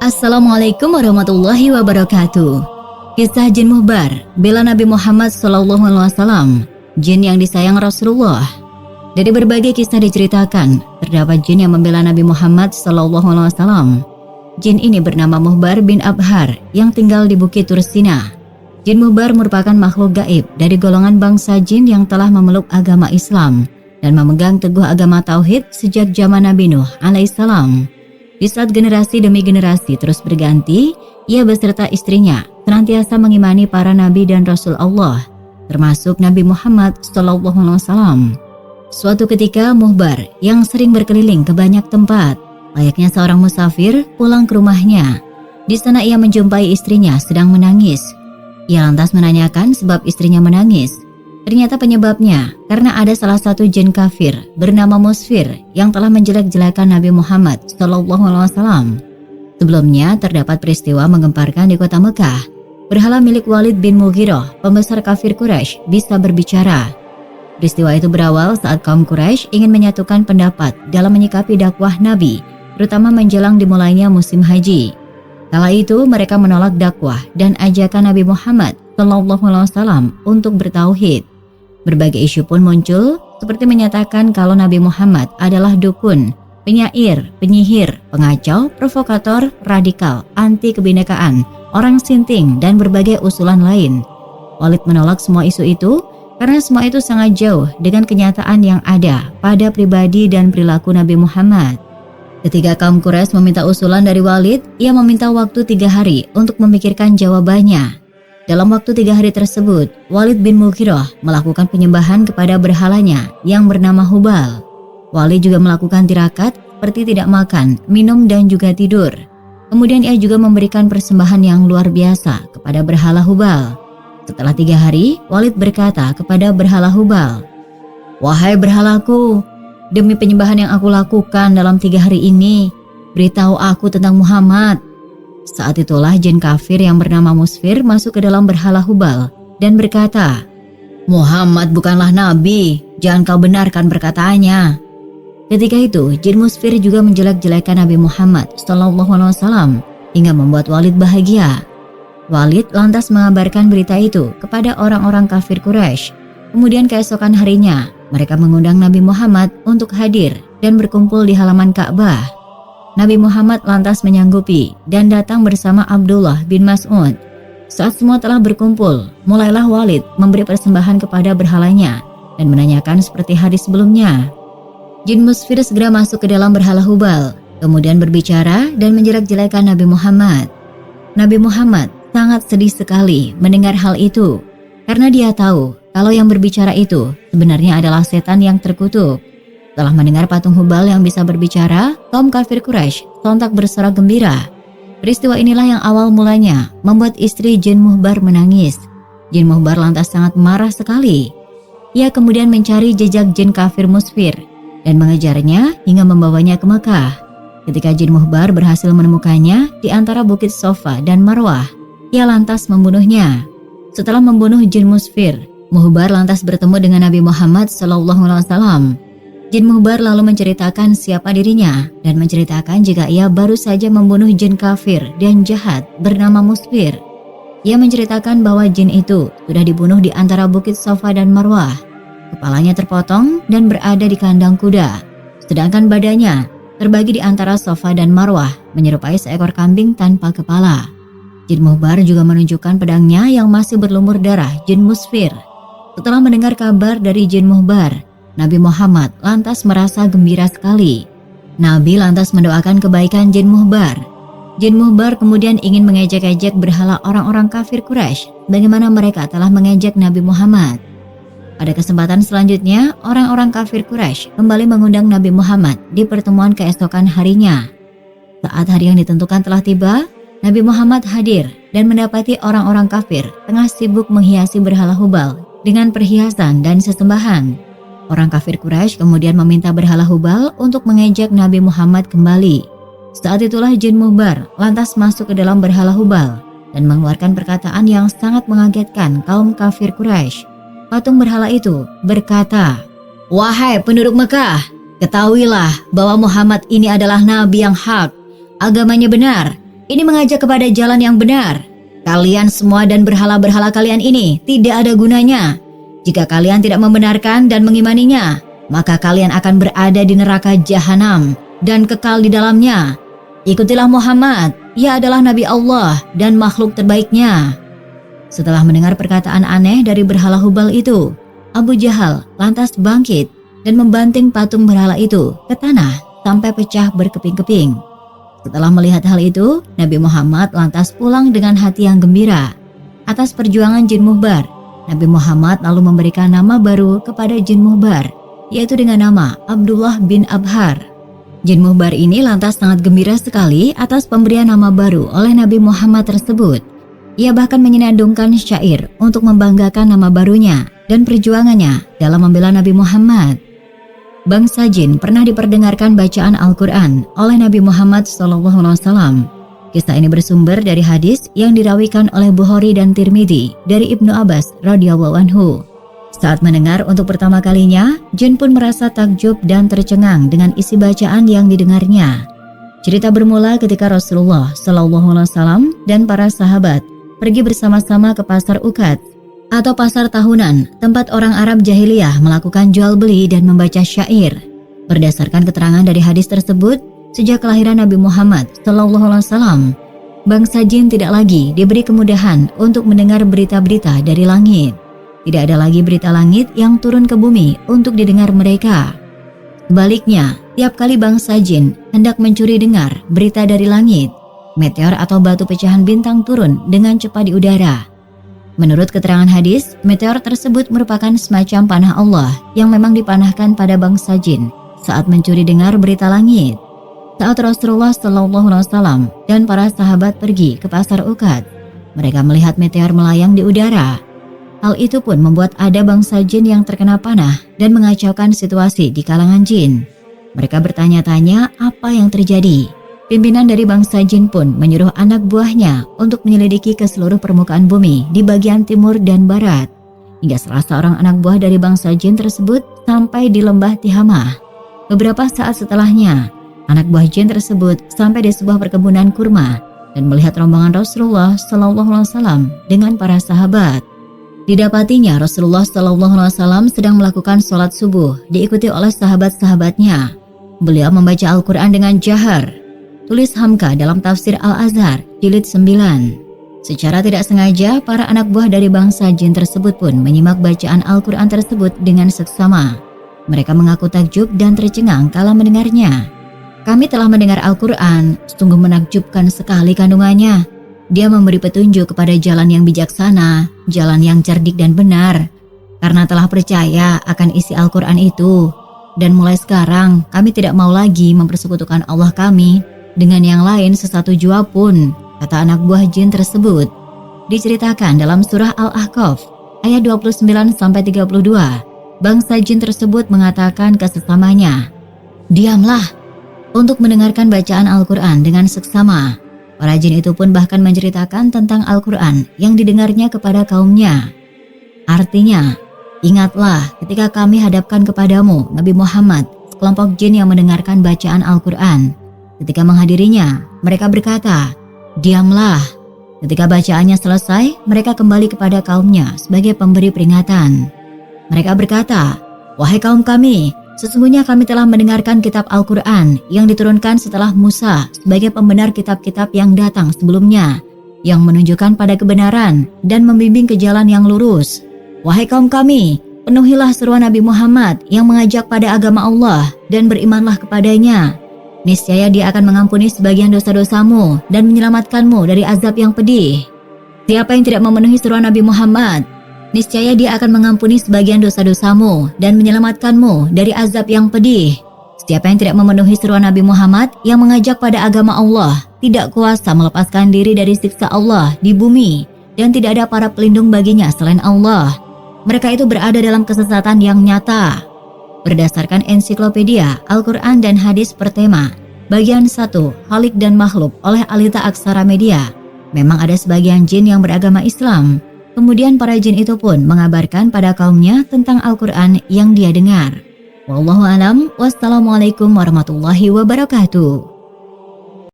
Assalamualaikum warahmatullahi wabarakatuh. Kisah Jin Muhbar bela Nabi Muhammad SAW, jin yang disayang Rasulullah. Dari berbagai kisah diceritakan, terdapat jin yang membela Nabi Muhammad SAW. Jin ini bernama Muhbar bin Abhar yang tinggal di Bukit Tursina. Jin Muhbar merupakan makhluk gaib dari golongan bangsa jin yang telah memeluk agama Islam dan memegang teguh agama Tauhid sejak zaman Nabi Nuh alaihissalam. Di saat generasi demi generasi terus berganti, ia beserta istrinya senantiasa mengimani para nabi dan rasul Allah, termasuk Nabi Muhammad SAW. Suatu ketika Muhbar yang sering berkeliling ke banyak tempat, layaknya seorang musafir pulang ke rumahnya. Di sana ia menjumpai istrinya sedang menangis. Ia lantas menanyakan sebab istrinya menangis. Ternyata penyebabnya karena ada salah satu jin kafir bernama Musfir yang telah menjelek-jelekan Nabi Muhammad SAW. Sebelumnya terdapat peristiwa menggemparkan di kota Mekah. Berhala milik Walid bin Mughirah, pembesar kafir Quraisy, bisa berbicara. Peristiwa itu berawal saat kaum Quraisy ingin menyatukan pendapat dalam menyikapi dakwah Nabi, terutama menjelang dimulainya musim haji. Kala itu mereka menolak dakwah dan ajakan Nabi Muhammad SAW untuk bertauhid. Berbagai isu pun muncul, seperti menyatakan kalau Nabi Muhammad adalah dukun, penyair, penyihir, pengacau, provokator, radikal, anti kebinekaan, orang sinting, dan berbagai usulan lain. Walid menolak semua isu itu karena semua itu sangat jauh dengan kenyataan yang ada pada pribadi dan perilaku Nabi Muhammad. Ketika kaum Quraisy meminta usulan dari Walid, ia meminta waktu 3 hari untuk memikirkan jawabannya. Dalam waktu 3 hari tersebut, Walid bin Mughirah melakukan penyembahan kepada berhalanya yang bernama Hubal. Walid juga melakukan tirakat seperti tidak makan, minum, dan juga tidur. Kemudian ia juga memberikan persembahan yang luar biasa kepada berhala Hubal. Setelah 3 hari, Walid berkata kepada berhala Hubal, "Wahai berhalaku, demi penyembahan yang aku lakukan dalam 3 hari ini, beritahu aku tentang Muhammad." Saat itulah jin kafir yang bernama Musfir masuk ke dalam berhala Hubal dan berkata, "Muhammad bukanlah nabi, jangan kau benarkan perkataannya." Ketika itu, jin Musfir juga menjelek-jelekan Nabi Muhammad SAW hingga membuat Walid bahagia. Walid lantas mengabarkan berita itu kepada orang-orang kafir Quraisy. Kemudian keesokan harinya, mereka mengundang Nabi Muhammad untuk hadir dan berkumpul di halaman Ka'bah. Nabi Muhammad lantas menyanggupi dan datang bersama Abdullah bin Mas'ud. Saat semua telah berkumpul, mulailah Walid memberi persembahan kepada berhalanya dan menanyakan seperti hari sebelumnya. Jin Musfir segera masuk ke dalam berhala Hubal, kemudian berbicara dan menjelek-jelekan Nabi Muhammad. Nabi Muhammad sangat sedih sekali mendengar hal itu, karena dia tahu kalau yang berbicara itu sebenarnya adalah setan yang terkutuk. Setelah mendengar patung Hubal yang bisa berbicara, kaum kafir Quraisy sontak bersorak gembira. Peristiwa inilah yang awal mulanya membuat istri Jin Muhbar menangis. Jin Muhbar lantas sangat marah sekali. Ia kemudian mencari jejak jin kafir Musfir dan mengejarnya hingga membawanya ke Mekah. Ketika Jin Muhbar berhasil menemukannya di antara Bukit Sofa dan Marwah, ia lantas membunuhnya. Setelah membunuh Jin Musfir, Muhbar lantas bertemu dengan Nabi Muhammad SAW. Jin Muhbar lalu menceritakan siapa dirinya dan menceritakan jika ia baru saja membunuh jin kafir dan jahat bernama Musfir. Ia menceritakan bahwa jin itu sudah dibunuh di antara Bukit Sofa dan Marwah. Kepalanya terpotong dan berada di kandang kuda, sedangkan badannya terbagi di antara Sofa dan Marwah menyerupai seekor kambing tanpa kepala. Jin Muhbar juga menunjukkan pedangnya yang masih berlumur darah jin Musfir. Setelah mendengar kabar dari Jin Muhbar, Nabi Muhammad lantas merasa gembira sekali. Nabi lantas mendoakan kebaikan Jin Muhbar. Jin Muhbar kemudian ingin mengejek-ejek berhala orang-orang kafir Quraisy bagaimana mereka telah mengejek Nabi Muhammad. Pada kesempatan selanjutnya, orang-orang kafir Quraisy kembali mengundang Nabi Muhammad di pertemuan keesokan harinya. Saat hari yang ditentukan telah tiba, Nabi Muhammad hadir dan mendapati orang-orang kafir tengah sibuk menghiasi berhala Hubal dengan perhiasan dan sesembahan. Orang kafir Quraisy kemudian meminta berhala Hubal untuk mengejek Nabi Muhammad kembali. Saat itulah Jin Muhbar lantas masuk ke dalam berhala Hubal dan mengeluarkan perkataan yang sangat mengagetkan kaum kafir Quraisy. Patung berhala itu berkata, "Wahai penduduk Mekah, ketahuilah bahwa Muhammad ini adalah nabi yang hak, agamanya benar, Ini mengajak kepada jalan yang benar. Kalian semua dan berhala-berhala kalian ini tidak ada gunanya. Jika kalian tidak membenarkan dan mengimaninya, maka kalian akan berada di neraka jahanam dan kekal di dalamnya. Ikutilah Muhammad, ia adalah Nabi Allah dan makhluk terbaiknya." Setelah mendengar perkataan aneh dari berhala Hubal itu, Abu Jahal lantas bangkit dan membanting patung berhala itu ke tanah sampai pecah berkeping-keping. Setelah melihat hal itu, Nabi Muhammad lantas pulang dengan hati yang gembira. Atas perjuangan jin muhbar, Nabi Muhammad lalu memberikan nama baru kepada jin muhbar, yaitu dengan nama Abdullah bin Abhar. Jin muhbar ini lantas sangat gembira sekali atas pemberian nama baru oleh Nabi Muhammad tersebut. Ia bahkan menyenandungkan syair untuk membanggakan nama barunya dan perjuangannya dalam membela Nabi Muhammad. Bangsa jin pernah diperdengarkan bacaan Al-Quran oleh Nabi Muhammad SAW. Kisah ini bersumber dari hadis yang dirawikan oleh Bukhari dan Tirmidzi dari Ibnu Abbas radhiyallahu anhu. Saat mendengar untuk pertama kalinya, jin pun merasa takjub dan tercengang dengan isi bacaan yang didengarnya. Cerita bermula ketika Rasulullah SAW dan para sahabat pergi bersama-sama ke pasar Uqad atau pasar tahunan, tempat orang Arab jahiliyah melakukan jual beli dan membaca syair. Berdasarkan keterangan dari hadis tersebut, sejak kelahiran Nabi Muhammad SAW, bangsa jin tidak lagi diberi kemudahan untuk mendengar berita-berita dari langit. Tidak ada lagi berita langit yang turun ke bumi untuk didengar mereka. Sebaliknya, tiap kali bangsa jin hendak mencuri dengar berita dari langit, meteor atau batu pecahan bintang turun dengan cepat di udara. Menurut keterangan hadis, meteor tersebut merupakan semacam panah Allah yang memang dipanahkan pada bangsa jin saat mencuri dengar berita langit. Saat Rasulullah SAW dan para sahabat pergi ke pasar Uqad, mereka melihat meteor melayang di udara. Hal itu pun membuat ada bangsa jin yang terkena panah dan mengacaukan situasi di kalangan jin. Mereka bertanya-tanya apa yang terjadi. Pimpinan dari bangsa jin pun menyuruh anak buahnya untuk menyelidiki ke seluruh permukaan bumi di bagian timur dan barat. Hingga salah seorang anak buah dari bangsa jin tersebut sampai di lembah Tihamah. Beberapa saat setelahnya, anak buah jin tersebut sampai di sebuah perkebunan kurma dan melihat rombongan Rasulullah SAW dengan para sahabat. Didapatinya Rasulullah SAW sedang melakukan sholat subuh diikuti oleh sahabat-sahabatnya. Beliau membaca Al-Quran dengan jahar. Tulis Hamka dalam tafsir Al-Azhar, jilid 9. Secara tidak sengaja, para anak buah dari bangsa jin tersebut pun menyimak bacaan Al-Quran tersebut dengan seksama. Mereka mengaku takjub dan tercengang kala mendengarnya. "Kami telah mendengar Al-Quran, sungguh menakjubkan sekali kandungannya. Dia memberi petunjuk kepada jalan yang bijaksana, jalan yang cerdik dan benar. Karena telah percaya akan isi Al-Quran itu. Dan mulai sekarang, kami tidak mau lagi mempersekutukan Allah kami dengan yang lain sesatu jua pun," kata anak buah jin tersebut. Diceritakan dalam surah Al-Ahqaf ayat 29-32, bangsa jin tersebut mengatakan ke sesamanya, "Diamlah," untuk mendengarkan bacaan Al-Quran dengan seksama. Para jin itu pun bahkan menceritakan tentang Al-Quran yang didengarnya kepada kaumnya. Artinya, "Ingatlah ketika kami hadapkan kepadamu, Nabi Muhammad, sekelompok jin yang mendengarkan bacaan Al-Quran. Ketika menghadirinya, mereka berkata, 'Diamlah.' Ketika bacaannya selesai, mereka kembali kepada kaumnya sebagai pemberi peringatan. Mereka berkata, 'Wahai kaum kami, sesungguhnya kami telah mendengarkan kitab Al-Quran yang diturunkan setelah Musa sebagai pembenar kitab-kitab yang datang sebelumnya, yang menunjukkan pada kebenaran dan membimbing ke jalan yang lurus. Wahai kaum kami, penuhilah seruan Nabi Muhammad yang mengajak pada agama Allah dan berimanlah kepadanya. Niscaya dia akan mengampuni sebagian dosa-dosamu dan menyelamatkanmu dari azab yang pedih. Siapa yang tidak memenuhi seruan Nabi Muhammad, niscaya dia akan mengampuni sebagian dosa-dosamu dan menyelamatkanmu dari azab yang pedih. Siapa yang tidak memenuhi seruan Nabi Muhammad yang mengajak pada agama Allah, tidak kuasa melepaskan diri dari siksa Allah di bumi, dan tidak ada para pelindung baginya selain Allah. Mereka itu berada dalam kesesatan yang nyata." Berdasarkan ensiklopedia Al-Quran dan Hadis Pertema, bagian 1, Khalik dan Makhluk oleh Alita Aksara Media, memang ada sebagian jin yang beragama Islam. Kemudian para jin itu pun mengabarkan pada kaumnya tentang Al-Quran yang dia dengar. Wallahu a'lam, wassalamualaikum warahmatullahi wabarakatuh.